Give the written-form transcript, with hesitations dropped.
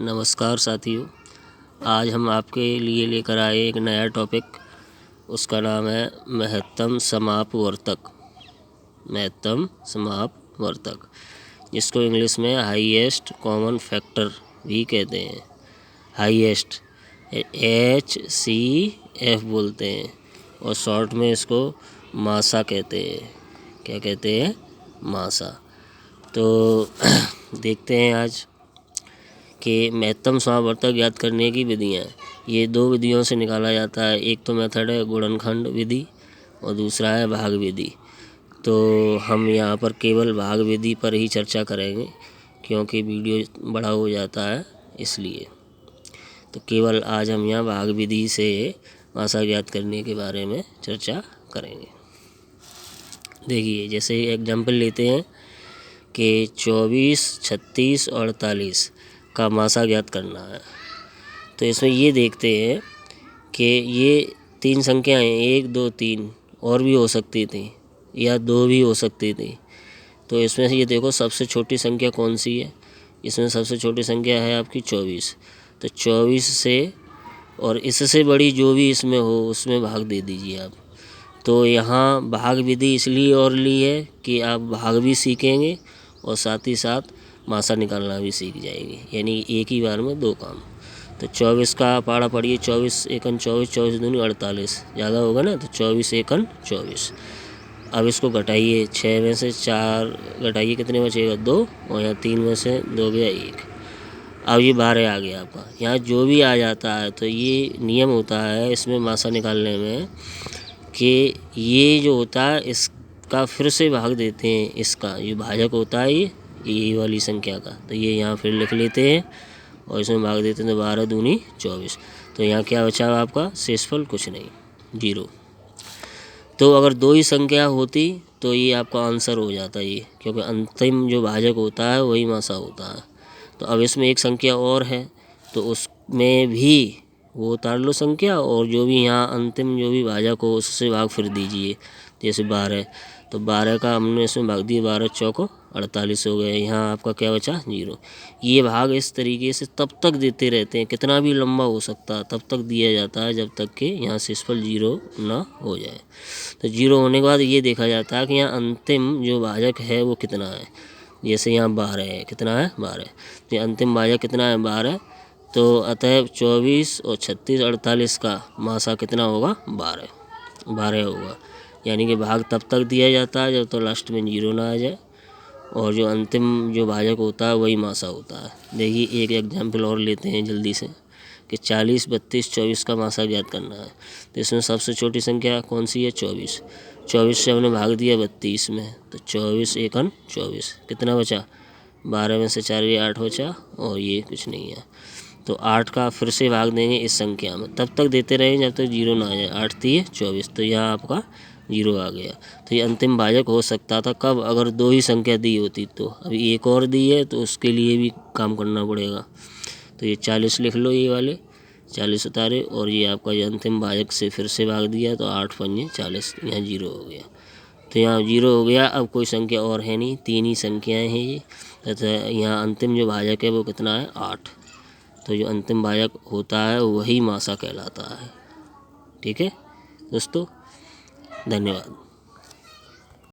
नमस्कार साथियों, आज हम आपके लिए लेकर आए एक नया टॉपिक। उसका नाम है महत्तम समापवर्तक। महत्तम समापवर्तक, जिसको इंग्लिश में हाईएस्ट कॉमन फैक्टर भी कहते हैं। हाईएस्ट HCF बोलते हैं और शॉर्ट में इसको मासा कहते हैं। क्या कहते हैं? मासा। तो देखते हैं आज कि महत्तम समापवर्तक ज्ञात करने की विधियाँ। ये दो विधियों से निकाला जाता है। एक तो मेथड है गुणनखंड विधि और दूसरा है भाग विधि। तो हम यहाँ पर केवल भाग विधि पर ही चर्चा करेंगे, क्योंकि वीडियो बड़ा हो जाता है इसलिए। तो केवल आज हम यहाँ भाग विधि से मासा ज्ञात करने के बारे में चर्चा करेंगे। देखिए, जैसे एग्जाम्पल लेते हैं कि 24, 36 और 48 का मासा ज्ञात करना है। तो इसमें ये देखते हैं कि ये तीन संख्याएं 1, 2, 3 और भी हो सकती थी या 2 भी हो सकती थी। तो इसमें से ये देखो सबसे छोटी संख्या कौन सी है। इसमें सबसे छोटी संख्या है आपकी 24। तो 24 से और इससे बड़ी जो भी इसमें हो उसमें भाग दे दीजिए आप। तो यहाँ भाग विधि इसलिए और ली है कि आप भाग भी सीखेंगे और साथ ही साथ मासा निकालना भी सीख जाएंगे, यानी एक ही बार में दो काम। तो 24 का पाड़ा पढ़िए। 24 एकन 24, 24 दूनी 48, ज़्यादा होगा ना। तो 24 एकन 24। अब इसको घटाइए, 6 में से 4 घटाइए, कितने बचेगा? 2। और यहाँ 3 में से 2 गया 1। अब ये 12 आ गया आपका। यहाँ जो भी आ जाता है तो ये नियम होता है इसमें मासा निकालने में कि ये जो होता है इसका फिर से भाग देते हैं। इसका ये भाजक होता है ये वाली संख्या का। तो ये यहाँ फिर लिख लेते हैं और इसमें भाग देते हैं। तो 12 दूनी 24। तो यहाँ क्या बचा आपका? शेषफल कुछ नहीं, 0। तो अगर दो ही संख्या होती तो ये आपका आंसर हो जाता ये, क्योंकि अंतिम जो भाजक होता है वही मासा होता है। तो अब इसमें एक संख्या और है तो उसमें भी वो उतार लो संख्या, और जो भी यहाँ अंतिम जो भी भाजक हो उससे भाग फिर दीजिए। जैसे 12, तो 12 का हमने इसमें भाग दिया। 12 चौको 48 हो गए। यहाँ आपका क्या बचा? 0। ये भाग इस तरीके से तब तक देते रहते हैं, कितना भी लंबा हो सकता है तब तक दिया जाता है जब तक कि यहाँ शेषफल 0 ना हो जाए। तो 0 होने के बाद ये देखा जाता है कि यहाँ अंतिम जो भाजक है वो कितना है। जैसे यहाँ 12 है, कितना है? 12। तो अंतिम भाजक कितना है? 12। तो अतः 24 और 36, 48 का मासा कितना होगा? 12 होगा। यानी कि भाग तब तक दिया जाता है जब तो लास्ट में 0 ना आ जाए, और जो अंतिम जो भाजक होता है वही मासा होता है। देखिए एक एग्जाम्पल और लेते हैं जल्दी से कि 40, 32, 24 का मासा ज्ञात करना है। तो इसमें सबसे छोटी संख्या कौन सी है? 24। 24 से हमने भाग दिया 32 में। तो 24 एकन 24, कितना बचा? 12 में से 4 गया 8 बचा, और ये कुछ नहीं है। तो 8 का फिर से भाग देंगे इस संख्या में, तब तक देते रहेंगे जब तक 0 ना आ जाए। 8 3 24। तो यहाँ आपका 0 आ गया। तो ये अंतिम भाजक हो सकता था कब? अगर दो ही संख्या दी होती। तो अभी एक और दी है तो उसके लिए भी काम करना पड़ेगा। तो ये 40 लिख लो, ये वाले 40 उतारे, और ये आपका ये अंतिम भाजक से फिर से भाग दिया। तो 8 पंजे 40, यहाँ 0 हो गया। तो यहाँ 0 हो गया। अब कोई संख्या और है नहीं, 3 ही संख्याएँ हैं ये। तथा यहाँ अंतिम जो भाजक है वो कितना है? 8। तो जो अंतिम भाजक होता है वही मासा कहलाता है। ठीक है दोस्तों, धन्यवाद।